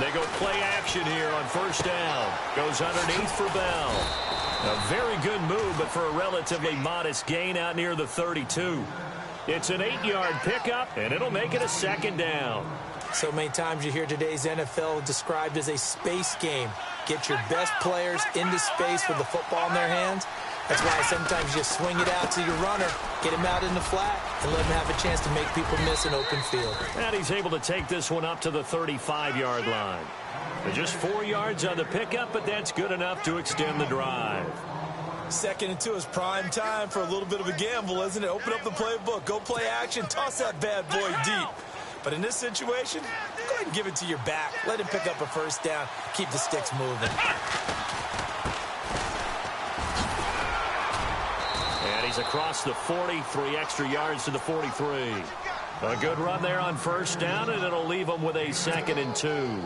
They go play action here on first down. Goes underneath for Bell. A very good move, but for a relatively modest gain out near the 32. It's an 8-yard pickup, and it'll make it a second down. So many times you hear today's NFL described as a space game. Get your best players into space with the football in their hands. That's why sometimes you just swing it out to your runner, get him out in the flat, and let him have a chance to make people miss an open field. And he's able to take this one up to the 35-yard line. Just 4 yards on the pickup, but that's good enough to extend the drive. 2nd and 2 is prime time for a little bit of a gamble, isn't it? Open up the playbook, go play action, toss that bad boy deep. But in this situation, go ahead and give it to your back. Let him pick up a first down. Keep the sticks moving. And he's across the 43 extra yards to the 43. A good run there on first down, and it'll leave him with a 2nd and 2.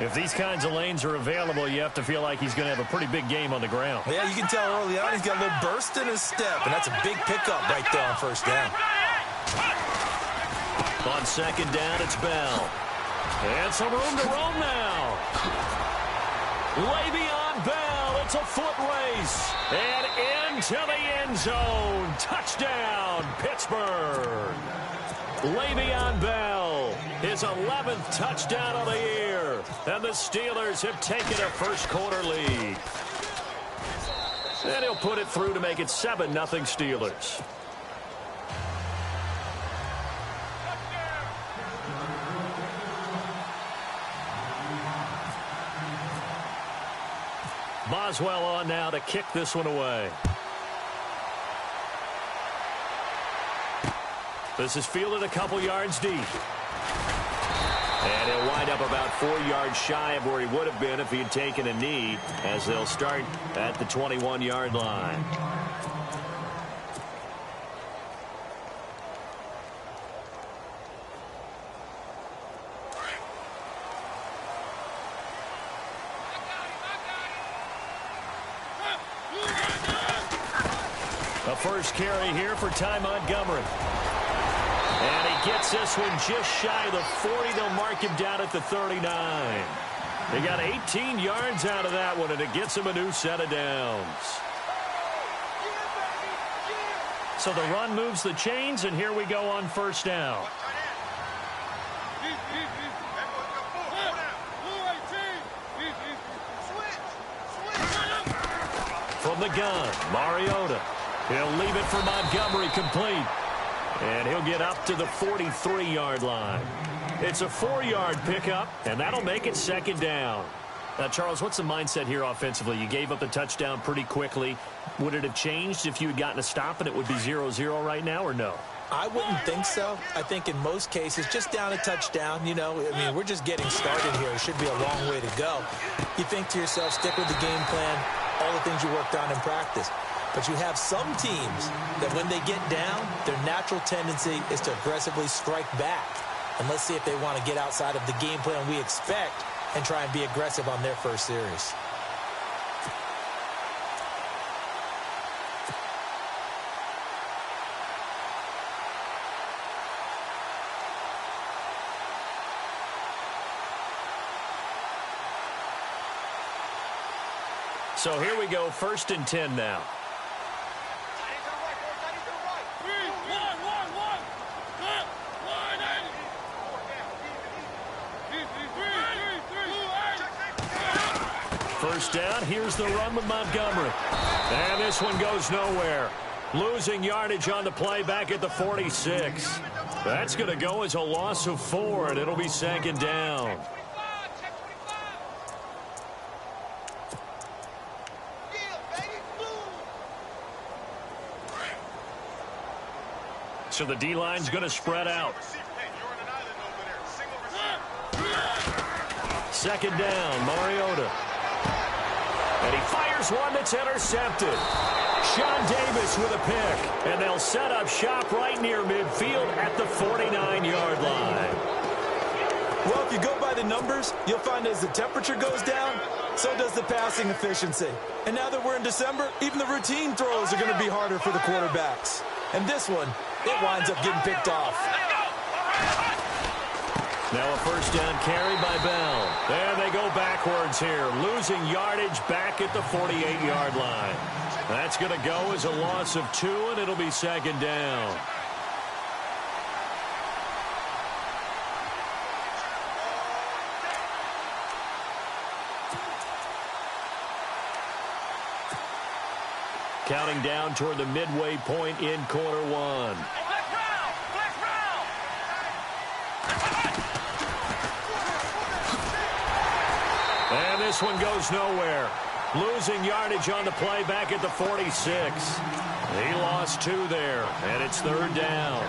If these kinds of lanes are available, you have to feel like he's going to have a pretty big game on the ground. Yeah, you can tell early on he's got a little burst in his step, and that's a big pickup right there on first down. On 2nd down, it's Bell. And some room to roam now. Le'Veon Bell, it's a foot race. And into the end zone. Touchdown, Pittsburgh. Le'Veon Bell, his 11th touchdown of the year. And the Steelers have taken a first-quarter lead. And he'll put it through to make it 7-0 Steelers. Boswell on now to kick this one away. This is fielded a couple yards deep. And he'll wind up about 4 yards shy of where he would have been if he had taken a knee, as they'll start at the 21-yard line. A first carry here for Ty Montgomery. And he gets this one just shy of the 40. They'll mark him down at the 39. They got 18 yards out of that one, and it gets him a new set of downs. So the run moves the chains, and here we go on first down. From the gun, Mariota. He'll leave it for Montgomery complete. And he'll get up to the 43-yard line. It's a 4-yard pickup, and that'll make it 2nd down. Now, Charles, what's the mindset here offensively? You gave up the touchdown pretty quickly. Would it have changed if you had gotten a stop and it would be 0-0 right now, or no? I wouldn't think so. I think in most cases, just down a touchdown, you know, I mean, we're just getting started here. It should be a long way to go. You think to yourself, stick with the game plan, all the things you worked on in practice. But you have some teams that when they get down, their natural tendency is to aggressively strike back. And let's see if they want to get outside of the game plan we expect and try and be aggressive on their first series. So here we go, 1st and 10 now. First down, here's the run with Montgomery. And this one goes nowhere. Losing yardage on the play back at the 46. That's going to go as a loss of 4, and it'll be 2nd down. So the D-line's going to spread out. 2nd down, Mariota. And he fires one that's intercepted. Sean Davis with a pick. And they'll set up shop right near midfield at the 49-yard line. Well, if you go by the numbers, you'll find as the temperature goes down, so does the passing efficiency. And now that we're in December, even the routine throws are going to be harder for the quarterbacks. And this one, it winds up getting picked off. Now a first down carry by Bell. And they go backwards here, losing yardage back at the 48-yard line. That's going to go as a loss of 2, and it'll be second down. Counting down toward the midway point in quarter 1. And this one goes nowhere. Losing yardage on the play back at the 46. He lost 2 there, and it's third down.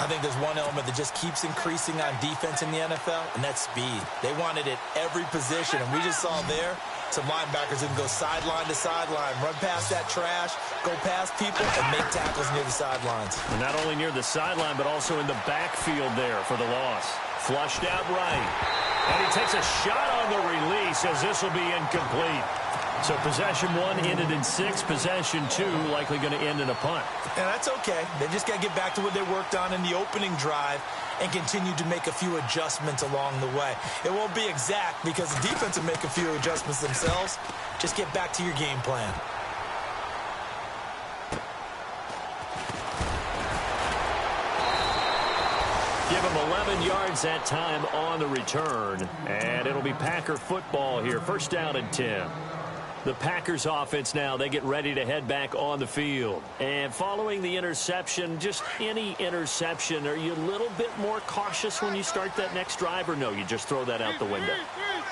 I think there's one element that just keeps increasing on defense in the NFL, and that's speed. They want it at every position, and we just saw there some linebackers who can go sideline to sideline, run past that trash, go past people, and make tackles near the sidelines. And not only near the sideline, but also in the backfield there for the loss. Flushed out right. And he takes a shot on the release as this will be incomplete. So possession 1 ended in 6. Possession 2 likely going to end in a punt. And that's okay. They just got to get back to what they worked on in the opening drive and continue to make a few adjustments along the way. It won't be exact because the defense will make a few adjustments themselves. Just get back to your game plan. Give him 11 yards that time on the return. And it'll be Packer football here. First down and 10. The Packers offense now, they get ready to head back on the field. And following the interception, just any interception, are you a little bit more cautious when you start that next drive, or no, you just throw that out the window?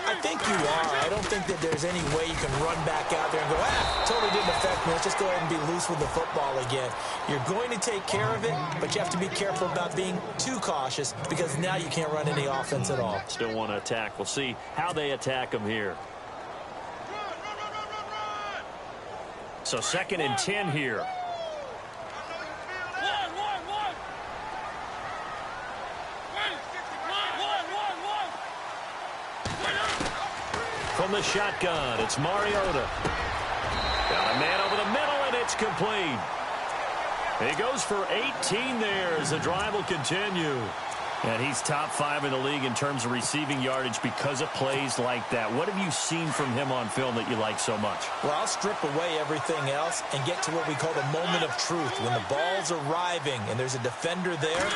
I think you are. I don't think that there's any way you can run back out there and go, totally didn't affect me. Let's just go ahead and be loose with the football again. You're going to take care of it, but you have to be careful about being too cautious because now you can't run any offense at all. Still want to attack. We'll see how they attack them here. So second and 10 here. From the shotgun, it's Mariota. Got a man over the middle, and it's complete. He goes for 18 there as the drive will continue. And he's top 5 in the league in terms of receiving yardage because of plays like that. What have you seen from him on film that you like so much? Well, I'll strip away everything else and get to what we call the moment of truth. When the ball's arriving and there's a defender there,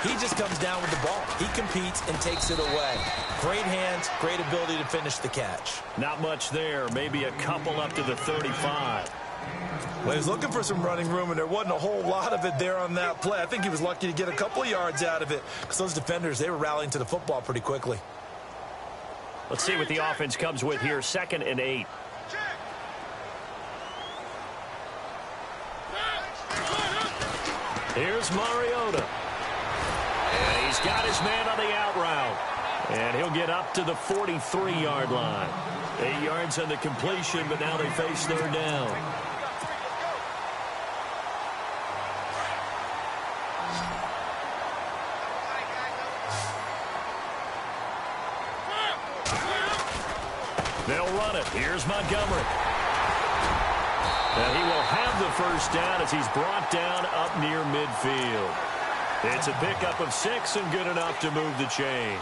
he just comes down with the ball. He competes and takes it away. Great hands, great ability to finish the catch. Not much there. Maybe a couple up to the 35. Well, he was looking for some running room, and there wasn't a whole lot of it there on that play. I think he was lucky to get a couple of yards out of it because those defenders, they were rallying to the football pretty quickly. Let's see what the offense comes with here. Second and 8. Here's Mariota. And he's got his man on the out route. And he'll get up to the 43-yard line. 8 yards on the completion, but now they face third down. They'll run it. Here's Montgomery. And he will have the first down as he's brought down up near midfield. It's a pickup of 6 and good enough to move the chains.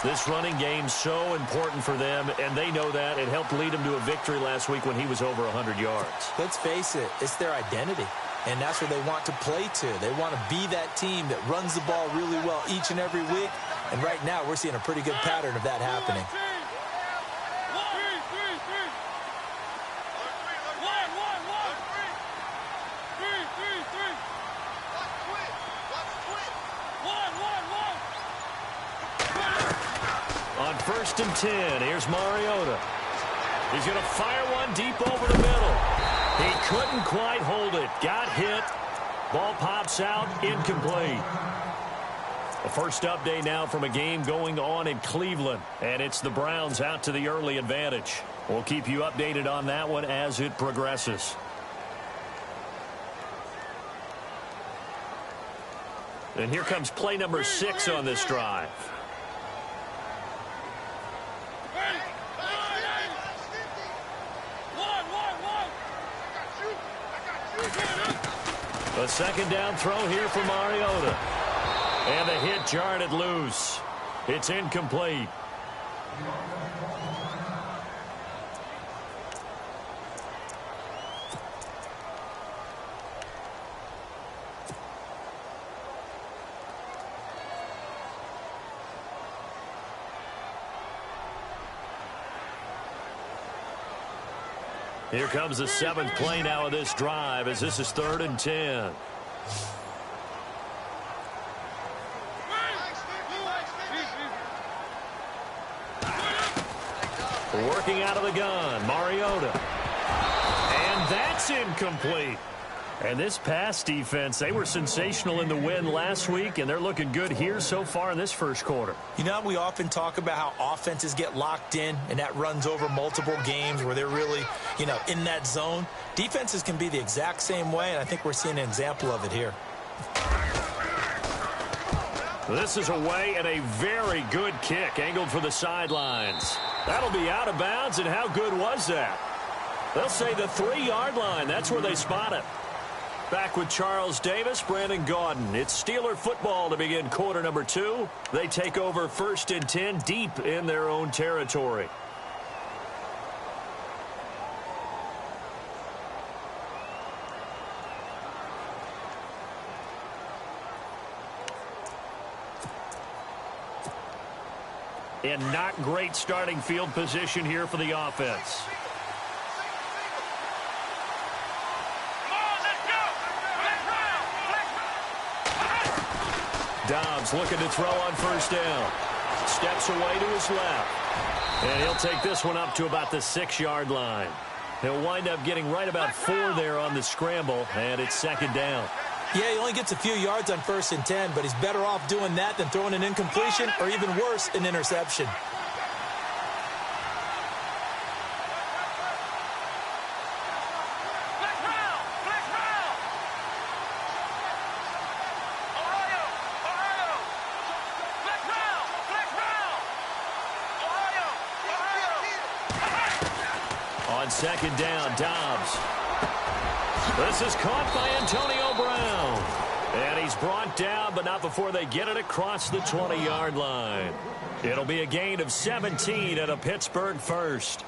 This running game's so important for them, and they know that. It helped lead them to a victory last week when he was over 100 yards. Let's face it, it's their identity, and that's what they want to play to. They want to be that team that runs the ball really well each and every week, and right now we're seeing a pretty good pattern of that happening. On first and 10, here's Mariota. He's going to fire one deep over the middle. He couldn't quite hold it. Got hit. Ball pops out. Incomplete. A first update now from a game going on in Cleveland. And it's the Browns out to the early advantage. We'll keep you updated on that one as it progresses. And here comes play number 6 on this drive. A second down throw here for Mariota. And the hit jarred it loose. It's incomplete. Here comes the 7th play now of this drive as this is 3rd and 10. Working out of the gun, Mariota. And that's incomplete. And this pass defense, they were sensational in the win last week, and they're looking good here so far in this first quarter. You know, we often talk about how offenses get locked in, and that runs over multiple games where they're really, you know, in that zone. Defenses can be the exact same way, and I think we're seeing an example of it here. This is away and a very good kick angled for the sidelines. That'll be out of bounds, and how good was that? They'll say the 3-yard line. That's where they spot it. Back with Charles Davis, Brandon Gaudin. It's Steeler football to begin quarter number 2. They take over 1st and 10 deep in their own territory. And not great starting field position here for the offense. Dobbs looking to throw on 1st down. Steps away to his left. And he'll take this one up to about the 6-yard line. He'll wind up getting right about 4 there on the scramble, and it's 2nd down. Yeah, he only gets a few yards on 1st and 10, but he's better off doing that than throwing an incompletion or even worse, an interception. On 2nd down, Dobbs. This is caught by Antonio Brown. And he's brought down, but not before they get it across the 20-yard line. It'll be a gain of 17 and a Pittsburgh first.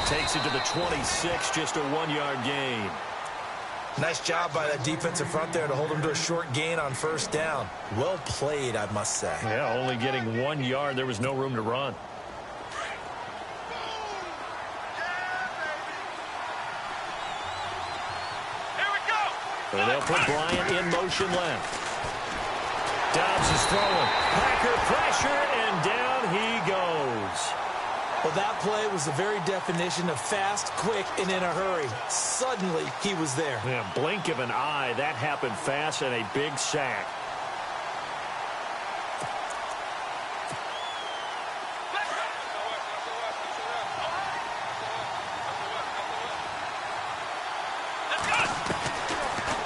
Takes it to the 26, just a 1-yard gain. Nice job by that defensive front there to hold him to a short gain on 1st down. Well played, I must say. Yeah, only getting 1 yard. There was no room to run. Here we go. And they'll put Bryant in motion left. Dobbs is throwing. Packer pressure, and down he goes. Well, that play was the very definition of fast, quick, and in a hurry. Suddenly, he was there. Yeah, blink of an eye. That happened fast and a big sack.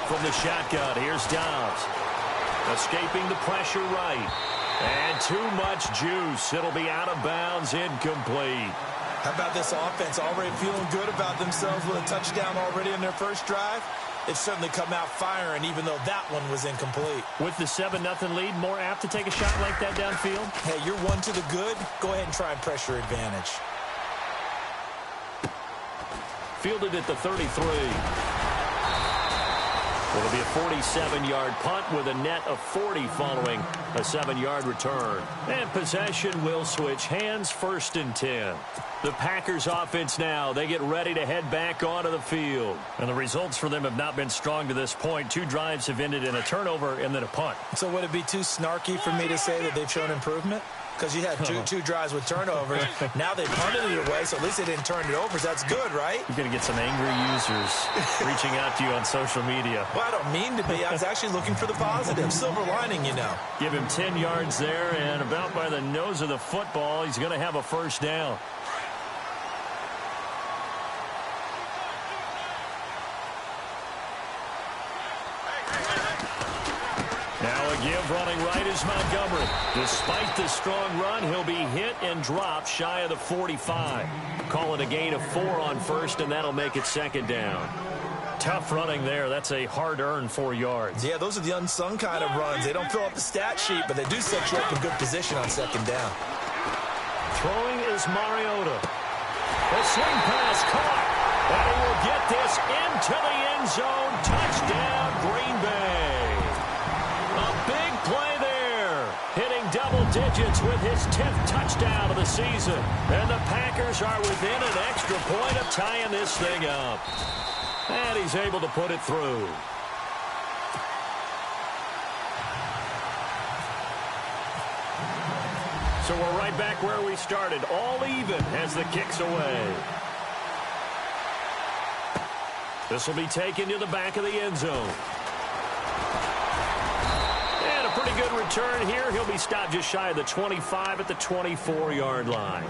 From the shotgun, here's Dobbs. Escaping the pressure right. And too much juice. It'll be out of bounds, incomplete. How about this offense already feeling good about themselves with a touchdown already in their first drive? They've certainly come out firing, even though that one was incomplete. With the 7-0 lead, more apt to take a shot like that downfield? Hey, you're 1 to the good. Go ahead and try and pressure advantage. Fielded at the 33. It'll be a 47-yard punt with a net of 40 following a 7-yard return. And possession will switch hands, 1st and 10. The Packers offense now, they get ready to head back onto the field. And the results for them have not been strong to this point. 2 drives have ended in a turnover and then a punt. So would it be too snarky for me to say that they've shown improvement? Because you had two drives with turnovers. Now they punted it away, so at least they didn't turn it over. So that's good, right? You're going to get some angry users reaching out to you on social media. Well, I don't mean to be. I was actually looking for the positive. Silver lining, you know. Give him 10 yards there, and about by the nose of the football, he's going to have a 1st down. Now a give running right is Montgomery. Despite the strong run, he'll be hit and dropped shy of the 45. Call it a gain of 4 on first, and that'll make it second down. Tough running there. That's a hard-earned 4 yards. Yeah, those are the unsung kind of runs. They don't fill up the stat sheet, but they do set you up in good position on second down. Throwing is Mariota. The swing pass caught. And he will get this into the end zone. Touchdown, Green Bay. A big play there. Hitting double digits with his 10th touchdown of the season. And the Packers are within an extra point of tying this thing up. And he's able to put it through. So we're right back where we started. All even as the kick's away. This will be taken to the back of the end zone. And a pretty good return here. He'll be stopped just shy of the 25 at the 24-yard line.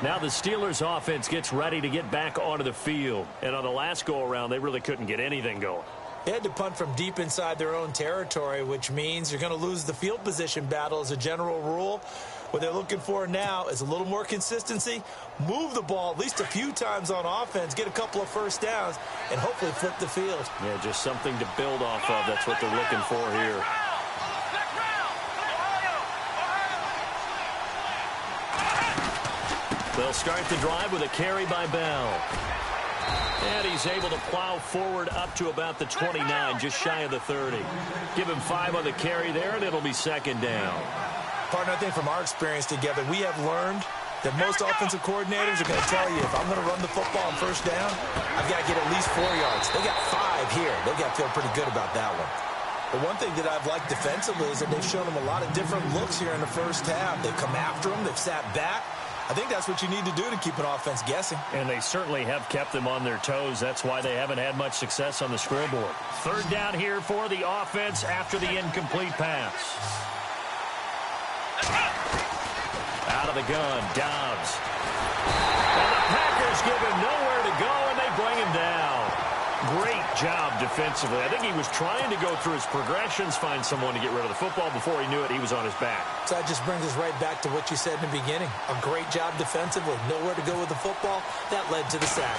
Now the Steelers offense gets ready to get back onto the field. And on the last go-around, they really couldn't get anything going. They had to punt from deep inside their own territory, which means you're going to lose the field position battle as a general rule. What they're looking for now is a little more consistency, move the ball at least a few times on offense, get a couple of first downs, and hopefully flip the field. Yeah, just something to build off of. That's what they're looking for here. They'll start the drive with a carry by Bell. And he's able to plow forward up to about the 29, just shy of the 30. Give him 5 on the carry there, and it'll be second down. Partner, I think from our experience together, we have learned that most offensive coordinators are going to tell you, if I'm going to run the football on first down, I've got to get at least 4 yards. They got 5 here. They've got to feel pretty good about that one. But one thing that I've liked defensively is that they've shown them a lot of different looks here in the first half. They've come after them. They've sat back. I think that's what you need to do to keep an offense guessing. And they certainly have kept them on their toes. That's why they haven't had much success on the scoreboard. Third down here for the offense after the incomplete pass. Out of the gun, Dobbs. And the Packers give him nowhere to go, and they bring him down. Great job defensively. I think he was trying to go through his progressions, find someone to get rid of the football. Before he knew it, he was on his back. So that just brings us right back to what you said in the beginning. A great job defensively. Nowhere to go with the football. That led to the sack.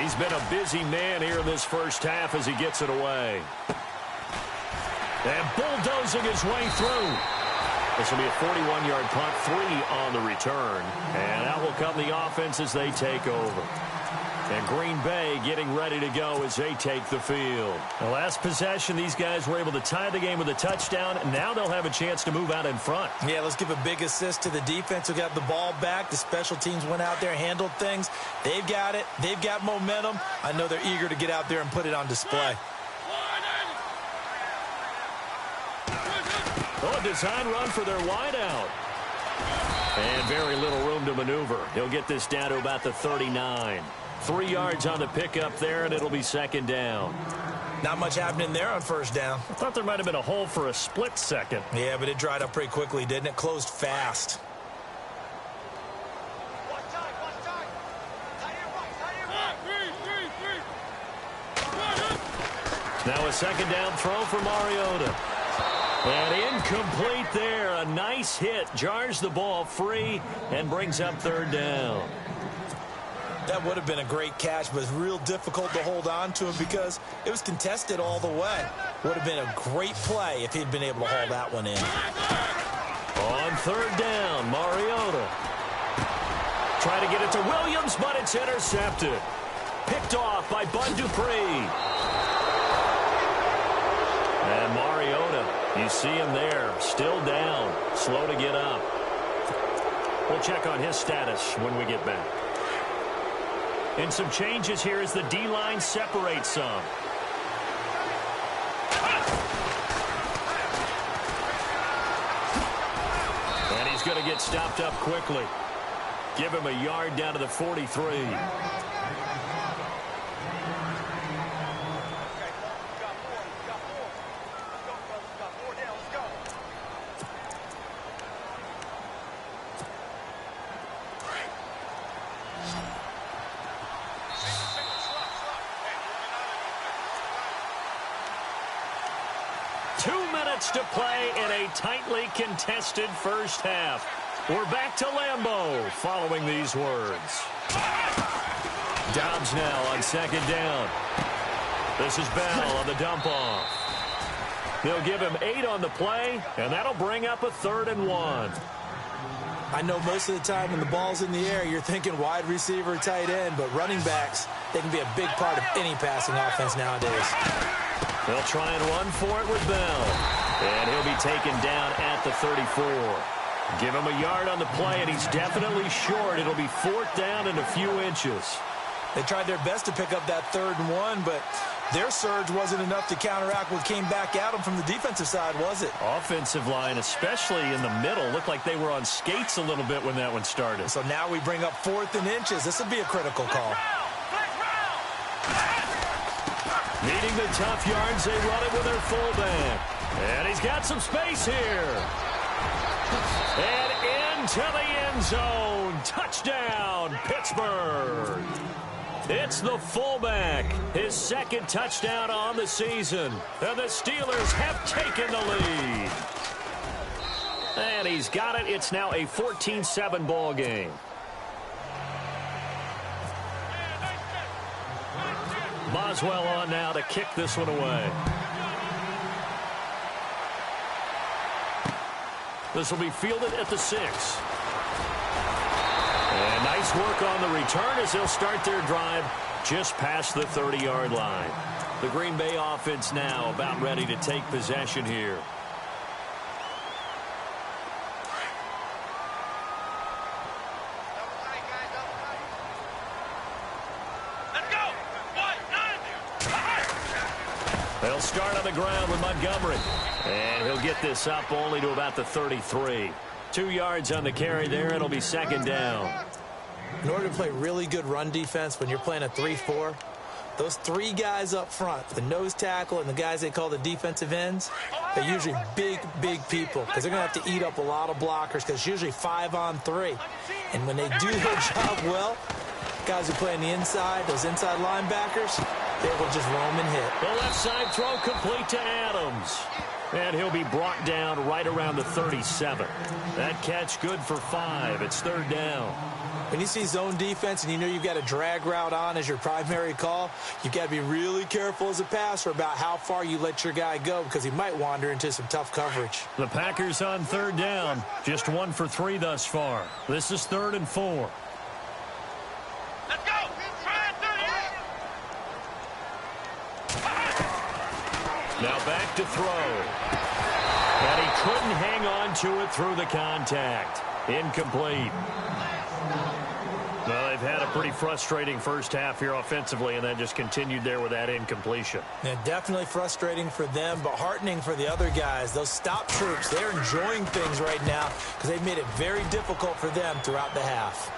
He's been a busy man here in this first half as he gets it away. And bulldozing his way through. This will be a 41-yard punt, 3 on the return. And out will come the offense as they take over. And Green Bay getting ready to go as they take the field. The last possession, these guys were able to tie the game with a touchdown. And now they'll have a chance to move out in front. Yeah, let's give a big assist to the defense who got the ball back. The special teams went out there, handled things. They've got it. They've got momentum. I know they're eager to get out there and put it on display. Oh, a design run for their wideout. And very little room to maneuver. He'll get this down to about the 39. 3 yards on the pickup there, and it'll be second down. Not much happening there on first down. I thought there might have been a hole for a split second. Yeah, but it dried up pretty quickly, didn't it? Closed fast. Now a second down throw for Mariota. And incomplete there. A nice hit. Jars the ball free and brings up third down. That would have been a great catch, but it's real difficult to hold on to him because it was contested all the way. Would have been a great play if he'd been able to haul that one in. On third down, Mariota. Try to get it to Williams, but it's intercepted. Picked off by Bud Dupree. And Mariota, you see him there, still down, slow to get up. We'll check on his status when we get back. And some changes here as the D-line separates some. And he's going to get stopped up quickly. Give him a yard down to the 43. minutes to play in a tightly contested first half. We're back to Lambeau following these words. Dobbs now on second down. This is Bell on the dump-off. They'll give him 8 on the play, and that'll bring up a 3rd and 1. I know most of the time when the ball's in the air, you're thinking wide receiver, tight end, but running backs, they can be a big part of any passing offense nowadays. They'll try and run for it with Bell, and he'll be taken down at the 34. Give him a yard on the play, and he's definitely short. It'll be 4th down and a few inches. They tried their best to pick up that 3rd and 1, but their surge wasn't enough to counteract what came back at them from the defensive side, was it? Offensive line, especially in the middle, looked like they were on skates a little bit when that one started. So now we bring up 4th and inches. This will be a critical call. Needing the tough yards, they run it with their fullback. And he's got some space here. And into the end zone. Touchdown, Pittsburgh. It's the fullback, his 2nd touchdown on the season. And the Steelers have taken the lead. And he's got it. It's now a 14-7 ball game. Boswell on now to kick this one away. This will be fielded at the 6. And nice work on the return as they'll start their drive just past the 30-yard line. The Green Bay offense now about ready to take possession here. They'll start on the ground with Montgomery. And he'll get this up only to about the 33. 2 yards on the carry there. It'll be 2nd down. In order to play really good run defense when you're playing a 3-4, those 3 guys up front, the nose tackle and the guys they call the defensive ends, they're usually big, big people because they're going to have to eat up a lot of blockers because it's usually 5 on 3. And when they do their job well, guys who play on the inside, those inside linebackers, they will just roam and hit. The left side throw complete to Adams. And he'll be brought down right around the 37. That catch good for 5. It's 3rd down. When you see zone defense and you know you've got a drag route on as your primary call, you've got to be really careful as a passer about how far you let your guy go because he might wander into some tough coverage. The Packers on 3rd down. Just 1 for 3 thus far. This is 3rd and 4. Let's go! Now back to throw. And he couldn't hang on to it through the contact. Incomplete. Well, they've had a pretty frustrating first half here offensively, and then just continued there with that incompletion. Yeah, definitely frustrating for them, but heartening for the other guys. Those stop troops, they're enjoying things right now because they've made it very difficult for them throughout the half.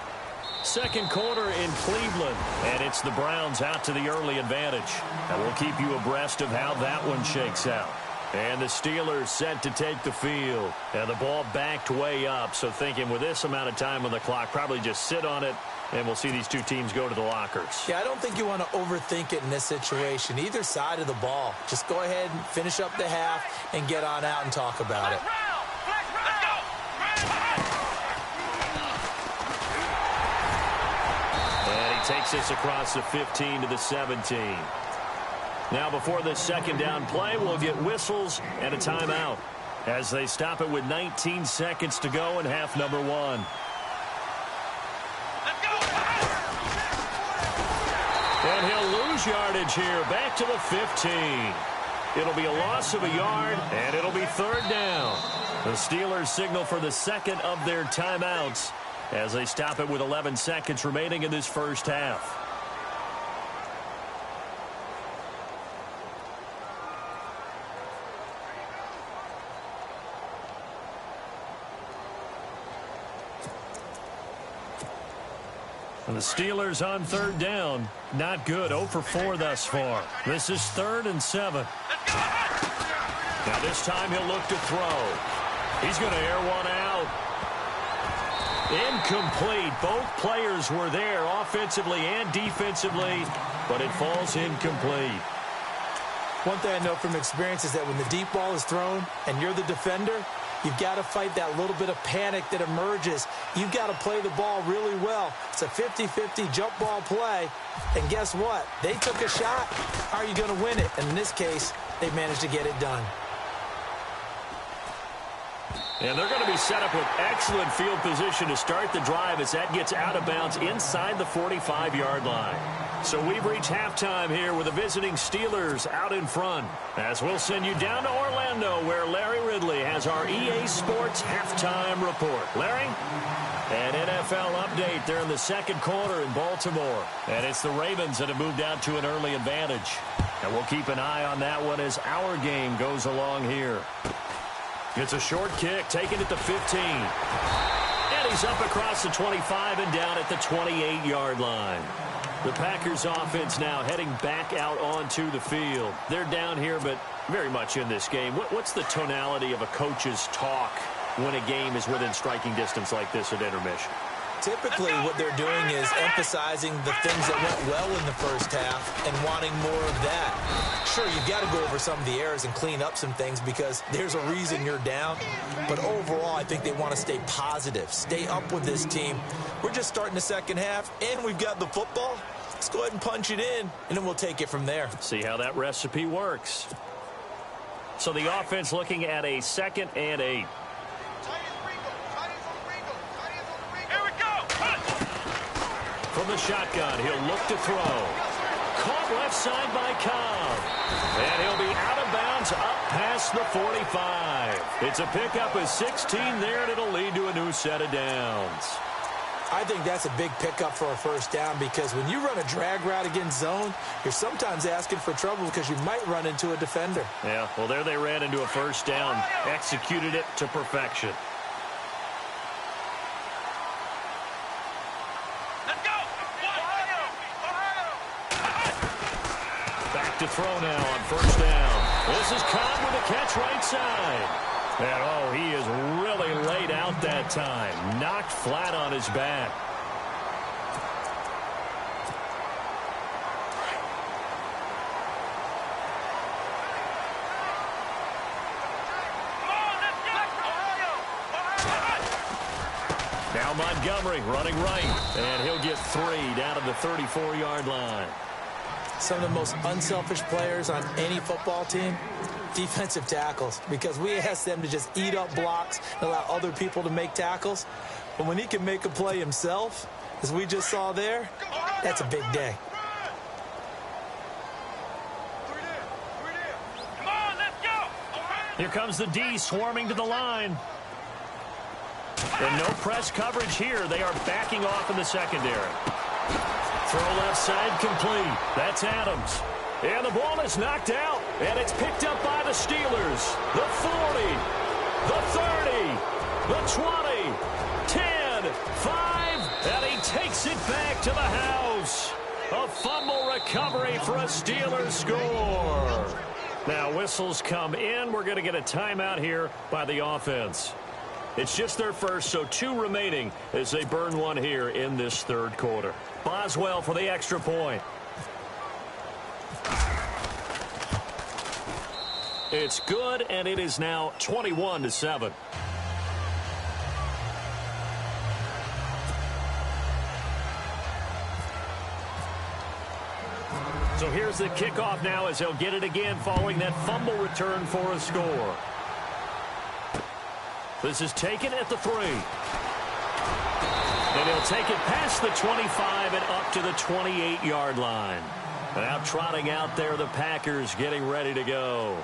2nd quarter in Cleveland, and it's the Browns out to the early advantage. And we'll keep you abreast of how that one shakes out. And the Steelers set to take the field. And the ball backed way up, so thinking with this amount of time on the clock, probably just sit on it, and we'll see these 2 teams go to the lockers. Yeah, I don't think you want to overthink it in this situation, either side of the ball. Just go ahead and finish up the half and get on out and talk about it. Takes this across the 15 to the 17. Now before this 2nd down play, we'll get whistles and a timeout as they stop it with 19 seconds to go in half number 1. And he'll lose yardage here back to the 15. It'll be a loss of a yard, and it'll be 3rd down. The Steelers signal for the 2nd of their timeouts as they stop it with 11 seconds remaining in this first half. And the Steelers on 3rd down. Not good. 0 for 4 thus far. This is 3rd and 7. Now this time he'll look to throw. He's going to air one out. Incomplete. Both players were there offensively and defensively, but it falls incomplete. One thing I know from experience is that when the deep ball is thrown and you're the defender, you've got to fight that little bit of panic that emerges. You've got to play the ball really well. It's a 50-50 jump ball play. And guess what? They took a shot. How are you going to win it? And in this case, they managed to get it done. And they're going to be set up with excellent field position to start the drive as that gets out of bounds inside the 45-yard line. So we've reached halftime here with the visiting Steelers out in front. As we'll send you down to Orlando where Larry Ridley has our EA Sports halftime report. Larry? An NFL update there in the second quarter in Baltimore. And it's the Ravens that have moved out to an early advantage. And we'll keep an eye on that one as our game goes along here. It's a short kick, taken at the 15. And he's up across the 25 and down at the 28-yard line. The Packers offense now heading back out onto the field. They're down here, but very much in this game. What's the tonality of a coach's talk when a game is within striking distance like this at intermission? Typically, what they're doing is emphasizing the things that went well in the first half and wanting more of that. Sure, you've got to go over some of the errors and clean up some things because there's a reason you're down. But overall, I think they want to stay positive, stay up with this team. We're just starting the second half, and we've got the football. Let's go ahead and punch it in, and then we'll take it from there. See how that recipe works. So the offense looking at a 2nd and 8. From the shotgun, he'll look to throw. Caught left side by Cobb. And he'll be out of bounds up past the 45. It's a pickup of 16 there, and it'll lead to a new set of downs. I think that's a big pickup for a first down because when you run a drag route against zone, you're sometimes asking for trouble because you might run into a defender. Yeah, well, there they ran into a first down, executed it to perfection. Back to throw now on first down. This is Cobb with a catch right side. And, oh, he is really laid out that time. Knocked flat on his back. Now Montgomery running right. And he'll get 3 down to the 34-yard line. Some of the most unselfish players on any football team, defensive tackles, because we ask them to just eat up blocks and allow other people to make tackles. But when he can make a play himself, as we just saw there, that's a big day. Here comes the D swarming to the line. And no press coverage here. They are backing off in the secondary. Throw left side complete. That's Adams. And the ball is knocked out. And it's picked up by the Steelers. The 40, the 30, the 20, 10, 5. And he takes it back to the house. A fumble recovery for a Steelers score. Now whistles come in. We're going to get a timeout here by the offense. It's just their first, so 2 remaining as they burn one here in this third quarter. Boswell for the extra point. It's good, and it is now 21-7. So here's the kickoff now as they'll get it again following that fumble return for a score. This is taken at the 3. And he'll take it past the 25 and up to the 28-yard line. Now trotting out there, the Packers getting ready to go.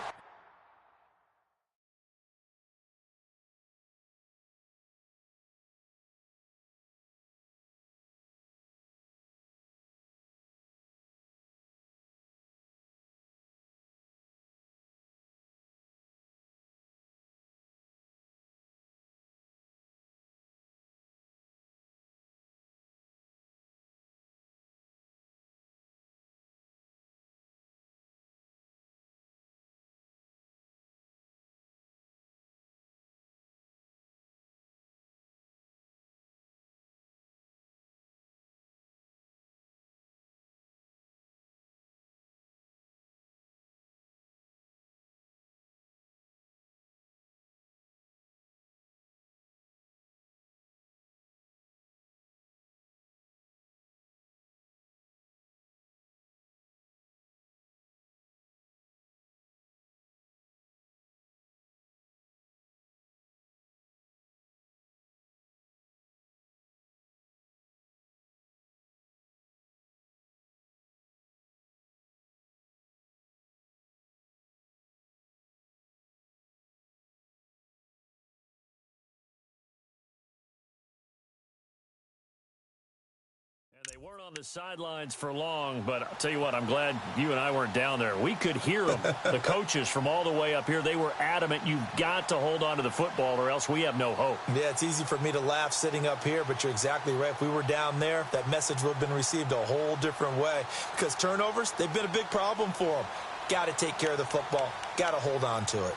weren't on the sidelines for long, but I'll tell you what, I'm glad you and I weren't down there. We could hear them, the coaches from all the way up here. They were adamant, you've got to hold on to the football or else we have no hope. Yeah, it's easy for me to laugh sitting up here, but you're exactly right. If we were down there, that message would have been received a whole different way because turnovers, they've been a big problem for them. Got to take care of the football. Got to hold on to it.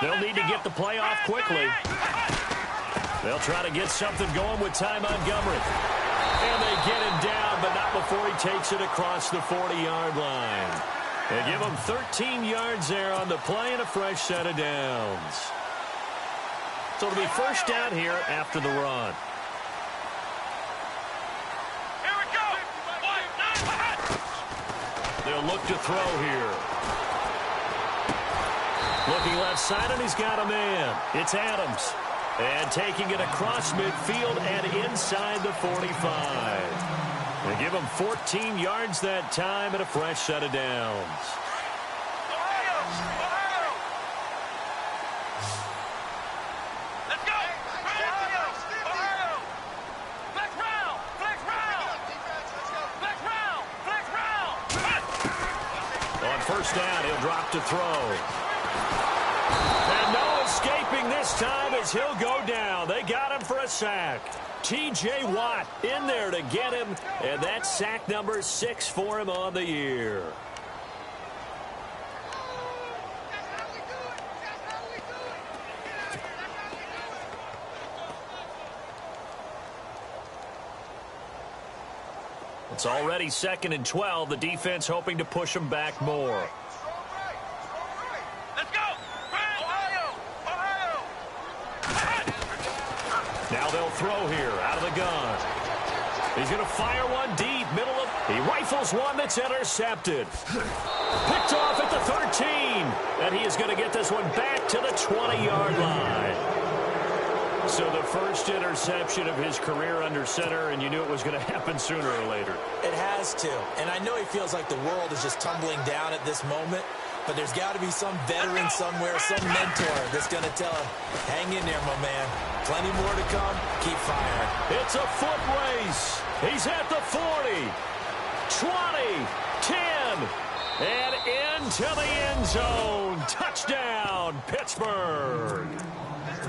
They'll need to get the play off quickly. They'll try to get something going with Ty Montgomery. And they get him down, but not before he takes it across the 40-yard line. They give him 13 yards there on the play and a fresh set of downs. So it'll be first down here after the run. Here we go. They'll look to throw here. Looking left side, and he's got a man. It's Adams. And taking it across midfield and inside the 45. They give him 14 yards that time and a fresh set of downs. Let's go. Flex round. Flex round. Flex round. Flex round. On first down, he'll drop to throw. And no escaping this time as he'll go down. They got him for a sack. T.J. Watt in there to get him, and that's sack number 6 for him on the year. It's already 2nd and 12. The defense hoping to push them back more. Now they'll throw here out of the gun. He's going to fire one deep, middle of... He rifles one that's intercepted. Picked off at the 13. And he is going to get this one back to the 20-yard line. So the first interception of his career under center, and you knew it was going to happen sooner or later. It has to. And I know he feels like the world is just tumbling down at this moment. But there's got to be some veteran somewhere, some mentor that's going to tell him, hang in there, my man. Plenty more to come. Keep firing. It's a foot race. He's at the 40, 20, 10, and into the end zone. Touchdown, Pittsburgh.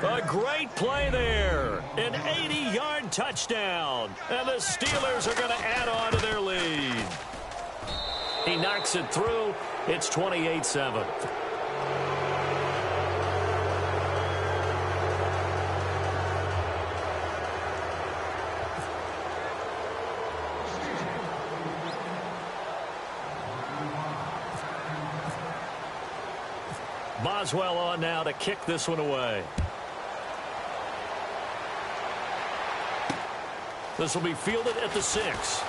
A great play there. An 80-yard touchdown. And the Steelers are going to add on to their lead. He knocks it through. It's 28-7. Boswell on now to kick this one away. This will be fielded at the 6.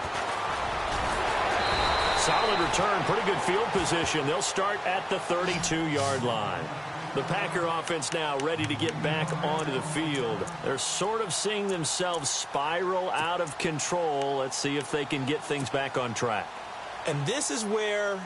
Solid return, pretty good field position. They'll start at the 32-yard line. The Packer offense now ready to get back onto the field. They're sort of seeing themselves spiral out of control. Let's see if they can get things back on track. And this is where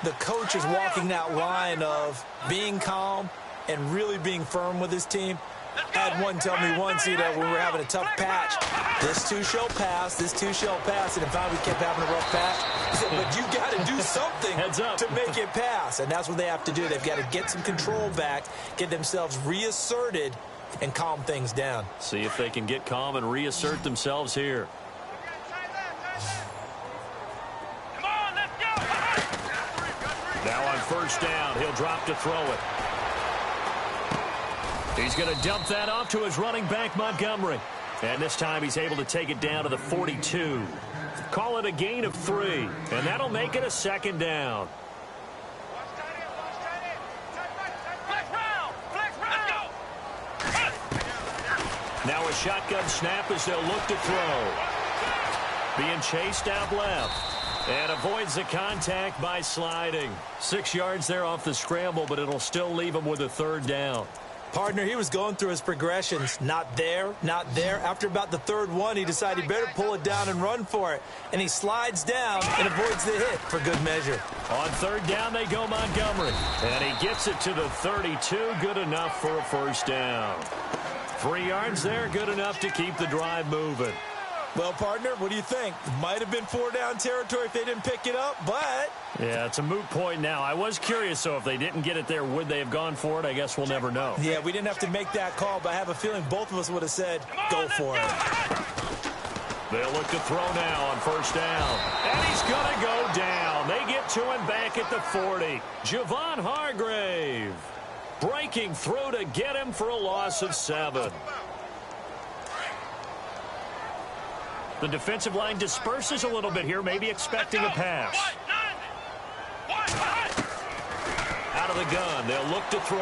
the coach is walking that line of being calm and really being firm with his team. I had one tell me once, when we were having a tough patch, this too shall pass, this too shall pass, and in fact we kept having a rough patch. He said, but you got to do something to make it pass, and that's what they have to do. They've got to get some control back, get themselves reasserted, and calm things down. See if they can get calm and reassert themselves here. Come on, let's go. Now on first down, he'll drop to throw it. He's going to dump that off to his running back, Montgomery. And this time he's able to take it down to the 42. Call it a gain of 3. And that'll make it a 2nd down. Now a shotgun snap as they'll look to throw. Being chased out left. And avoids the contact by sliding. 6 yards there off the scramble, but it'll still leave him with a 3rd down. Partner, he was going through his progressions. Not there, not there. After about the third one, he decided he better pull it down and run for it. And he slides down and avoids the hit for good measure. On third down, they go Montgomery. And he gets it to the 32. Good enough for a first down. 3 yards there, good enough to keep the drive moving. Well, partner, what do you think? Might have been 4-down territory if they didn't pick it up, but... Yeah, it's a moot point now. I was curious, so if they didn't get it there, would they have gone for it? I guess we'll never know. Yeah, we didn't have to make that call, but I have a feeling both of us would have said, go for it. They'll look to throw now on first down. And he's going to go down. They get to him back at the 40. Javon Hargrave breaking through to get him for a loss of 7. The defensive line disperses a little bit here, maybe expecting a pass. Out of the gun, they'll look to throw.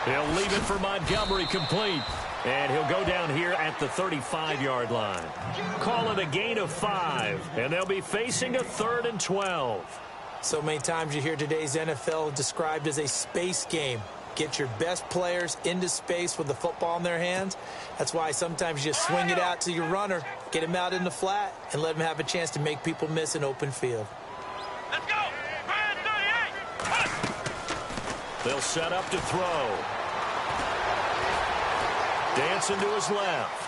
He'll leave it for Montgomery, complete. And he'll go down here at the 35-yard line. Call it a gain of 5, and they'll be facing a 3rd and 12. So many times you hear today's NFL described as a space game. Get your best players into space with the football in their hands. That's why sometimes you just swing it out to your runner, get him out in the flat, and let him have a chance to make people miss an open field. Let's go. Brand 38. They'll set up to throw. Dancing to his left.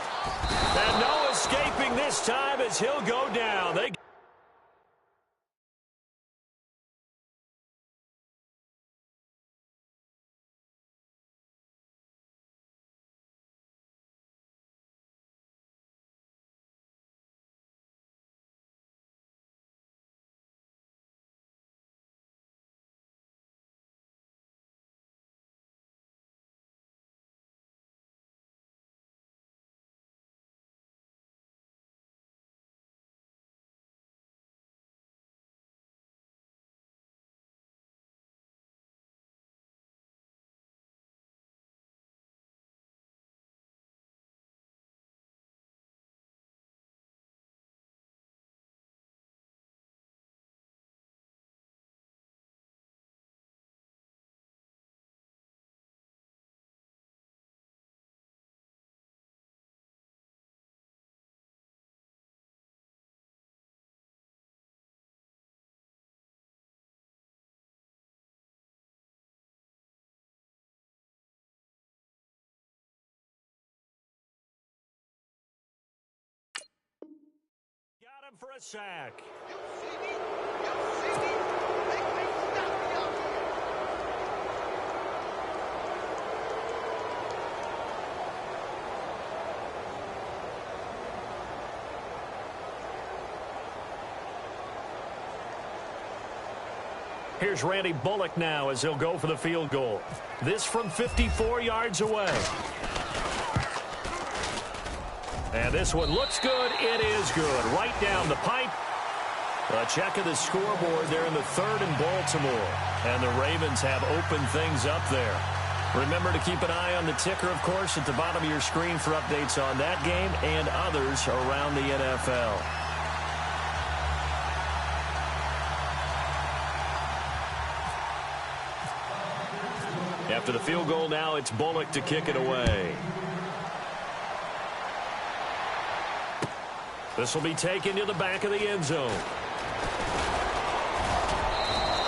And no escaping this time as he'll go down. They got him for a sack. Here's Randy Bullock now as he'll go for the field goal. This from 54 yards away. And this one looks good. It is good. Right down the pipe. A check of the scoreboard there in the 3rd and Baltimore. And the Ravens have opened things up there. Remember to keep an eye on the ticker, of course, at the bottom of your screen for updates on that game and others around the NFL. After the field goal now, it's Bullock to kick it away. This will be taken to the back of the end zone.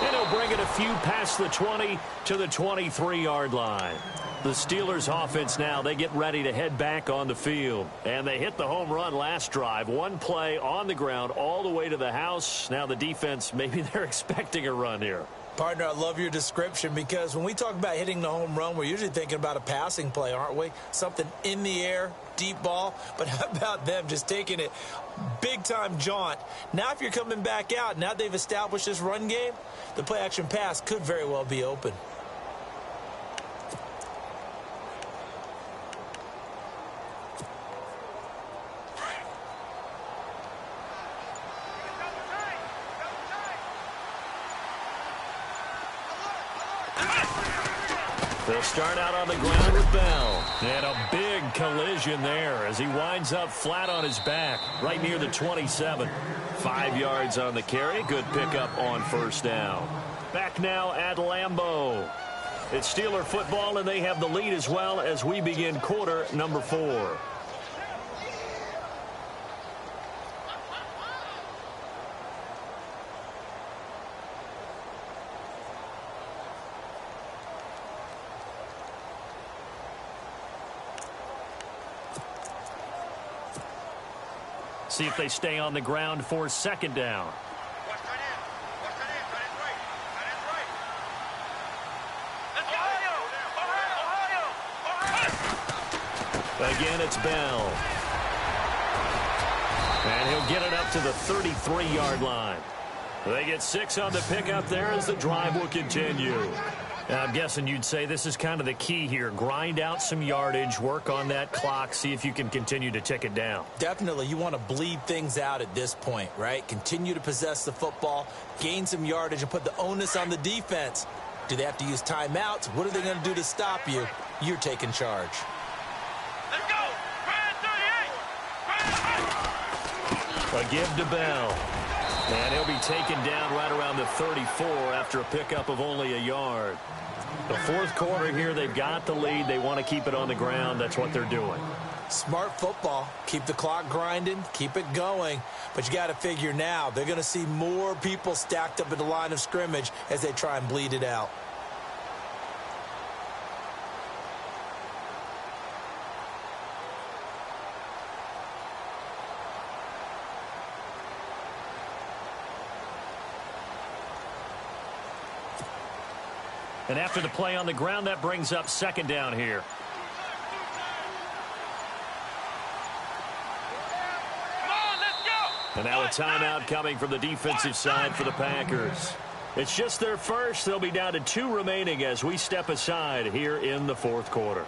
And he'll bring it a few past the 20 to the 23-yard line. The Steelers offense now, they get ready to head back on the field. And they hit the home run last drive. One play on the ground all the way to the house. Now the defense, maybe they're expecting a run here. Partner, I love your description because when we talk about hitting the home run, we're usually thinking about a passing play, aren't we? Something in the air, deep ball. But how about them just taking it big-time jaunt? Now if you're coming back out, now they've established this run game, the play-action pass could very well be open. They'll start out on the ground with Bell. And a big collision there as he winds up flat on his back right near the 27. 5 yards on the carry. Good pickup on first down. Back now at Lambeau. It's Steeler football, and they have the lead as well as we begin quarter number 4. See if they stay on the ground for second down. Again, it's Bell. And he'll get it up to the 33-yard line. They get 6 on the pickup there as the drive will continue. Now, I'm guessing you'd say this is kind of the key here. Grind out some yardage, work on that clock, see if you can continue to tick it down. Definitely. You want to bleed things out at this point, right? Continue to possess the football, gain some yardage, and put the onus on the defense. Do they have to use timeouts? What are they going to do to stop you? You're taking charge. Let's go! A give to Bell. And he'll be taken down right around the 34 after a pickup of only a yard. The fourth quarter here, they've got the lead. They want to keep it on the ground. That's what they're doing. Smart football. Keep the clock grinding. Keep it going. But you got to figure now, they're going to see more people stacked up at the line of scrimmage as they try and bleed it out. And after the play on the ground, that brings up second down here. And now a timeout coming from the defensive side for the Packers. It's just their first. They'll be down to 2 remaining as we step aside here in the fourth quarter.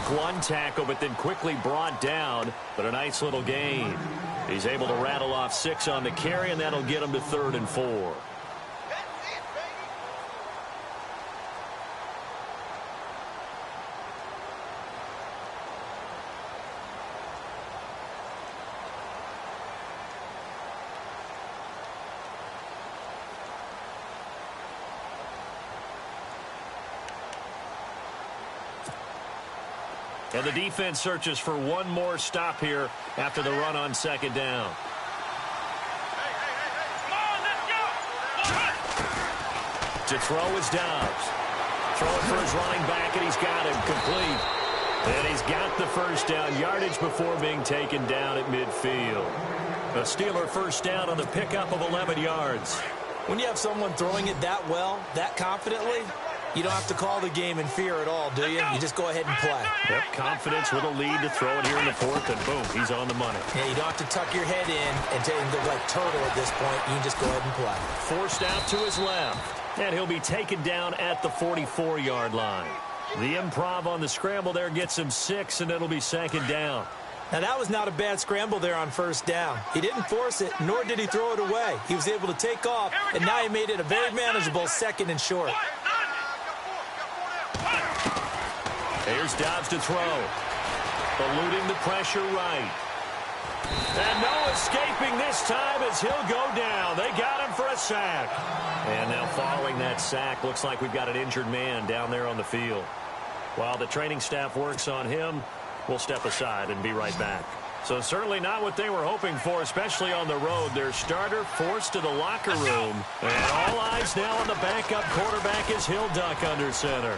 One tackle, but then quickly brought down, but a nice little gain. He's able to rattle off 6 on the carry, and that'll get him to 3rd and 4. And the defense searches for one more stop here after the run on second down. To throw is Dobbs. Throwing for his running back, and he's got him complete. And he's got the first down yardage before being taken down at midfield. A Steeler first down on the pickup of 11 yards. When you have someone throwing it that well, that confidently, you don't have to call the game in fear at all, do you? You just go ahead and play. Yep, confidence with a lead to throw it here in the fourth, and boom, he's on the money. Yeah, you don't have to tuck your head in and look like turtle at this point. You can just go ahead and play. Forced out to his left, and he'll be taken down at the 44-yard line. The improv on the scramble there gets him 6, and it'll be second down. Now, that was not a bad scramble there on first down. He didn't force it, nor did he throw it away. He was able to take off, and now he made it a very manageable 2nd and short. Here's Dobbs to throw. Eluding the pressure right. And no escaping this time as he'll go down. They got him for a sack. And now following that sack, looks like we've got an injured man down there on the field. While the training staff works on him, we'll step aside and be right back. So certainly not what they were hoping for, especially on the road. Their starter forced to the locker room. And all eyes now on the backup quarterback as he'll duck under center.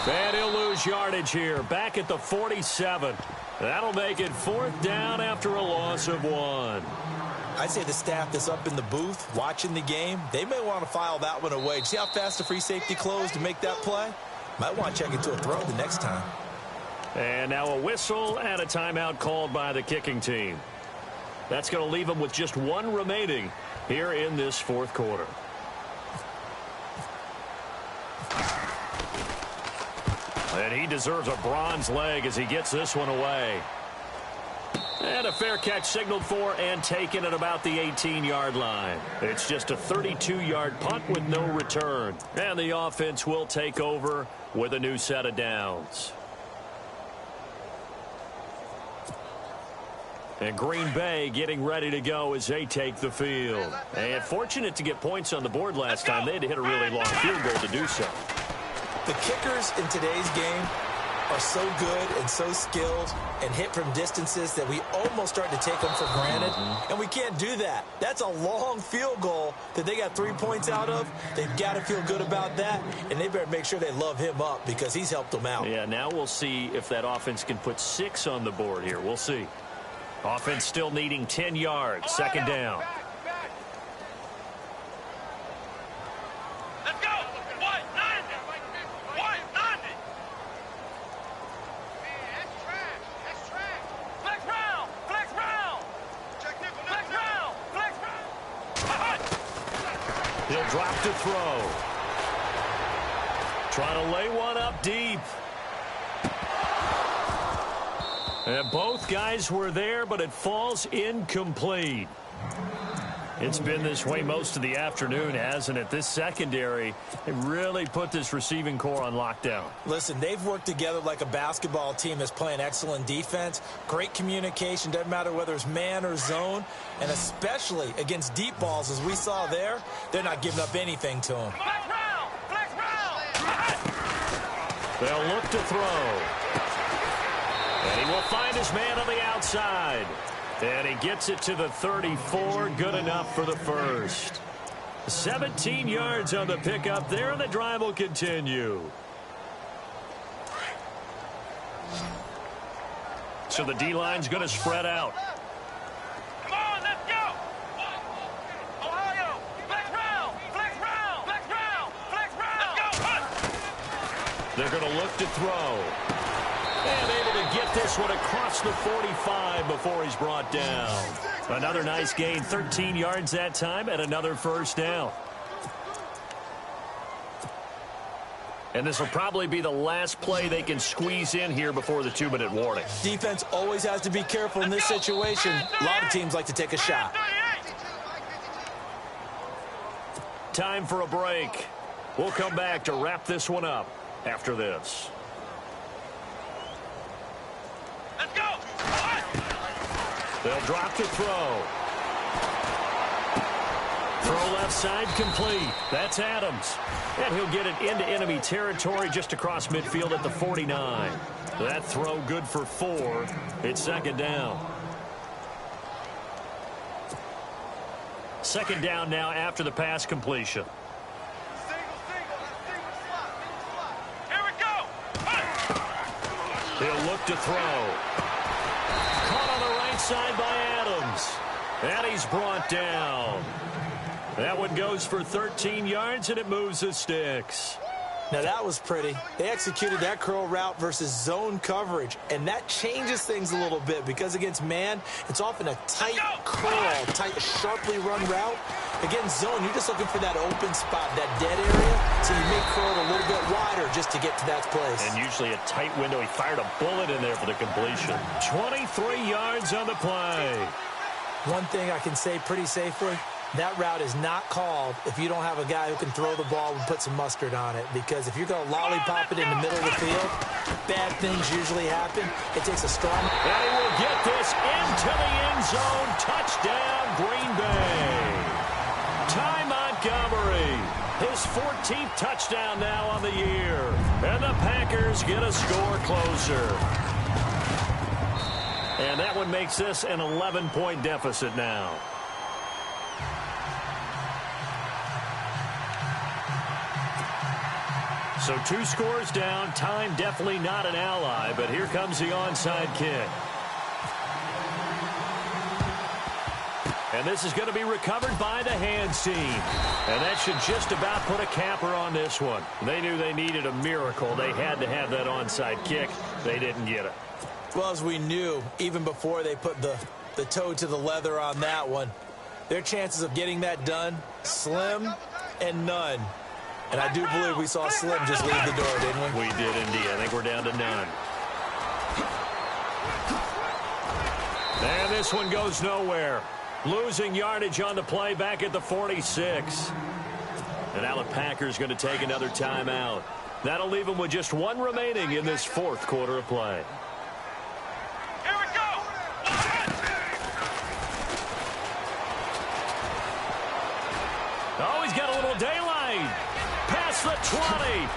And he'll lose yardage here, back at the 47. That'll make it 4th down after a loss of 1. I'd say the staff that's up in the booth watching the game, they may want to file that one away. See how fast the free safety closed to make that play? Might want to check it to a throw the next time. And now a whistle and a timeout called by the kicking team. That's going to leave them with just 1 remaining here in this fourth quarter. And he deserves a bronze leg as he gets this one away. And a fair catch signaled for and taken at about the 18-yard line. It's just a 32-yard punt with no return. And the offense will take over with a new set of downs. And Green Bay getting ready to go as they take the field. And fortunate to get points on the board last time. They had to hit a really long field goal to do so. The kickers in today's game are so good and so skilled and hit from distances that we almost start to take them for granted. And we can't do that. That's a long field goal that they got 3 points out of. They've got to feel good about that, and they better make sure they love him up because he's helped them out. Yeah, now we'll see if that offense can put 6 on the board here. We'll see. Offense still needing 10 yards. Second down. Let's go. White 90. White 90. That's trash. Flex round. Flex round. Flex round. Flex round. He'll drop to throw. Trying to lay one up deep. And both guys were there, but it falls incomplete. It's been this way most of the afternoon, hasn't it? This secondary, they really put this receiving core on lockdown. Listen, they've worked together like a basketball team that's playing excellent defense. Great communication, doesn't matter whether it's man or zone. And especially against deep balls, as we saw there, they're not giving up anything to them. Flex round. Flex round. They'll look to throw. And he will find his man on the outside. And he gets it to the 34. Good enough for the first. 17 yards on the pickup there, and the drive will continue. So the D-line's going to spread out. Come on, let's go. Ohio. Flex round. Flex round. Flex round. Flex round. Let's go. They're going to look to throw. And able to get this one across the 45 before he's brought down. Another nice gain, 13 yards that time, and another first down. And this will probably be the last play they can squeeze in here before the 2-minute warning. Defense always has to be careful in this situation. A lot of teams like to take a shot. Time for a break. We'll come back to wrap this one up after this. Let's go. They'll drop to throw. Throw left side complete. That's Adams. And he'll get it into enemy territory just across midfield at the 49. That throw good for 4. It's second down. Second down now after the pass completion. Here we go. He'll look to throw. Caught on the right side by Adams. And he's brought down. That one goes for 13 yards, and it moves the sticks. Now, that was pretty. They executed that curl route versus zone coverage, and that changes things a little bit because against man, it's often a tight curl, tight, sharply run route. Against zone, you're just looking for that open spot, that dead area, so you make curl a little bit wider just to get to that place. And usually a tight window. He fired a bullet in there for the completion. 23 yards on the play. One thing I can say pretty safely, that route is not called if you don't have a guy who can throw the ball and put some mustard on it. Because if you're going to lollipop it in the middle of the field, bad things usually happen. It takes a strong... And he will get this into the end zone. Touchdown, Green Bay. Ty Montgomery. His 14th touchdown now on the year. And the Packers get a score closer. And that one makes this an 11-point deficit now. So 2 scores down. Time definitely not an ally, but here comes the onside kick. And this is going to be recovered by the hands team. And that should just about put a capper on this one. They knew they needed a miracle. They had to have that onside kick. They didn't get it. Well, as we knew, even before they put the toe to the leather on that one, their chances of getting that done, slim and none. And I do believe we saw Slim just leave the door, didn't we? We did indeed. I think we're down to none. And this one goes nowhere. Losing yardage on the play back at the 46. And now the Packers going to take another timeout. That'll leave them with just one remaining in this fourth quarter of play. Here we go. Oh, he's got a little daylight. Past the 20.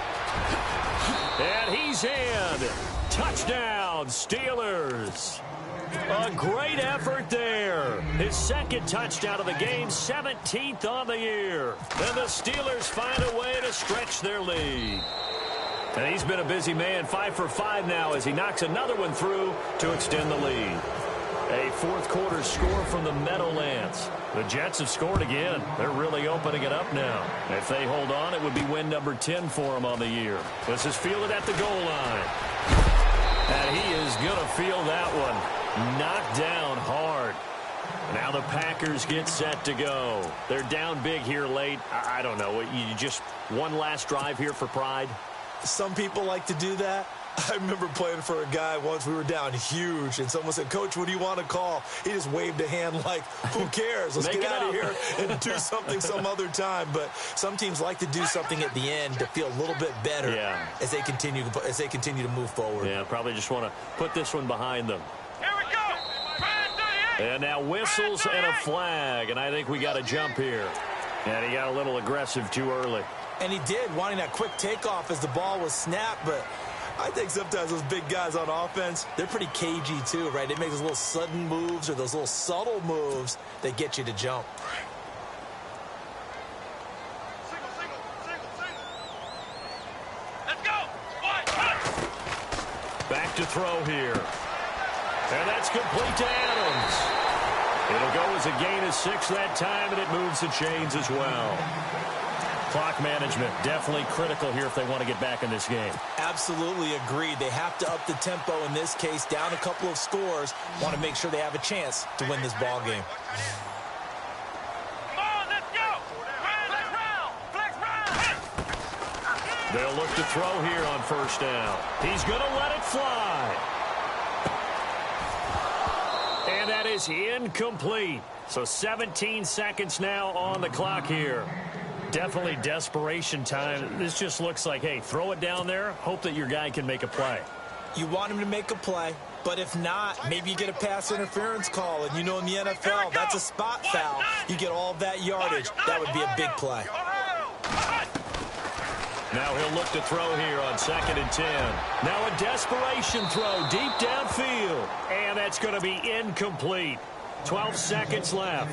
And he's in. Touchdown, Steelers. A great effort there. His second touchdown of the game, 17th on the year. And the Steelers find a way to stretch their lead. And he's been a busy man, 5 for 5 now as he knocks another one through to extend the lead. A fourth quarter score from the Meadowlands. The Jets have scored again. They're really opening it up now. If they hold on, it would be win number 10 for them on the year. This is fielded at the goal line. And he is going to feel that one. Knocked down hard. Now the Packers get set to go. They're down big here late. I don't know. You just one last drive here for pride? Some people like to do that. I remember playing for a guy once. We were down huge, and someone said, "Coach, what do you want to call?" He just waved a hand like, who cares? Let's get out of here and do something some other time. But some teams like to do something at the end to feel a little bit better as they continue to move forward. Yeah, probably just want to put this one behind them. Here we go. And now whistles and a flag, and I think we got a jump here. And he got a little aggressive too early. And he did, wanting that quick takeoff as the ball was snapped, but I think sometimes those big guys on offense, they're pretty cagey too, right? They make those little sudden moves or those little subtle moves that get you to jump. Let's go. Back to throw here. And that's complete to Adams. It'll go as a gain of 6 that time, and it moves the chains as well. Clock management definitely critical here if they want to get back in this game. Absolutely agreed. They have to up the tempo in this case, down a couple of scores. Want to make sure they have a chance to win this ball game. Come on, let's go. Flex round. Flex round. They'll look to throw here on first down. He's going to let it fly. And that is incomplete. So 17 seconds now on the clock here. Definitely desperation time. This just looks like, hey, throw it down there, hope that your guy can make a play. You want him to make a play, but if not, maybe you get a pass interference call. And you know in the NFL, that's a spot foul. You get all of that yardage. That would be a big play. Now he'll look to throw here on 2nd and 10. Now a desperation throw deep downfield. And that's going to be incomplete. 12 seconds left.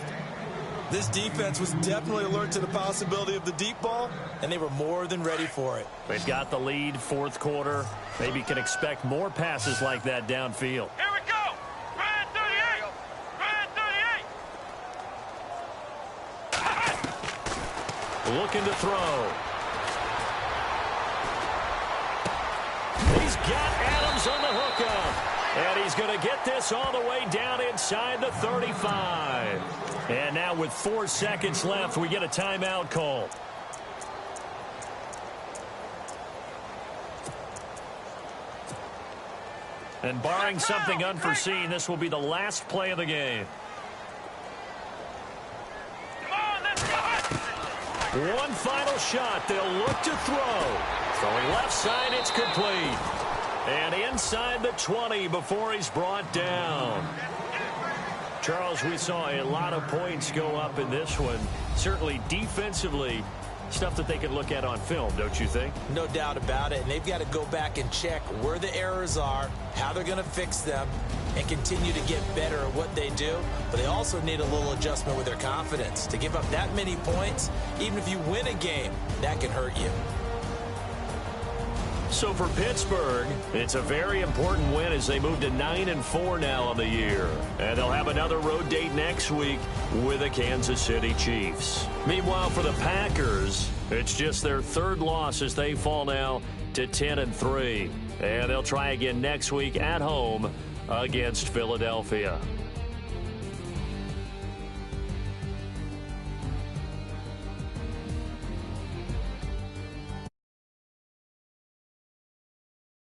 this defense was definitely alert to the possibility of the deep ball, and they were more than ready for it. They've got the lead, fourth quarter. Maybe you can expect more passes like that downfield. Here we go. Red 38. Red 38. Looking to throw. He's got Adams on the hookup. And he's going to get this all the way down inside the 35. And now with 4 seconds left, we get a timeout call. And barring something unforeseen, this will be the last play of the game. Come on, let's go. One final shot. They'll look to throw. Throwing left side, it's complete. And inside the 20 before he's brought down. Charles, we saw a lot of points go up in this one. Certainly defensively, stuff that they can look at on film, don't you think? No doubt about it. And they've got to go back and check where the errors are, how they're going to fix them, and continue to get better at what they do. But they also need a little adjustment with their confidence. To give up that many points, even if you win a game, that can hurt you. So for Pittsburgh, it's a very important win as they move to 9-4 now on the year. And they'll have another road date next week with the Kansas City Chiefs. Meanwhile, for the Packers, it's just their third loss as they fall now to 10-3. And they'll try again next week at home against Philadelphia.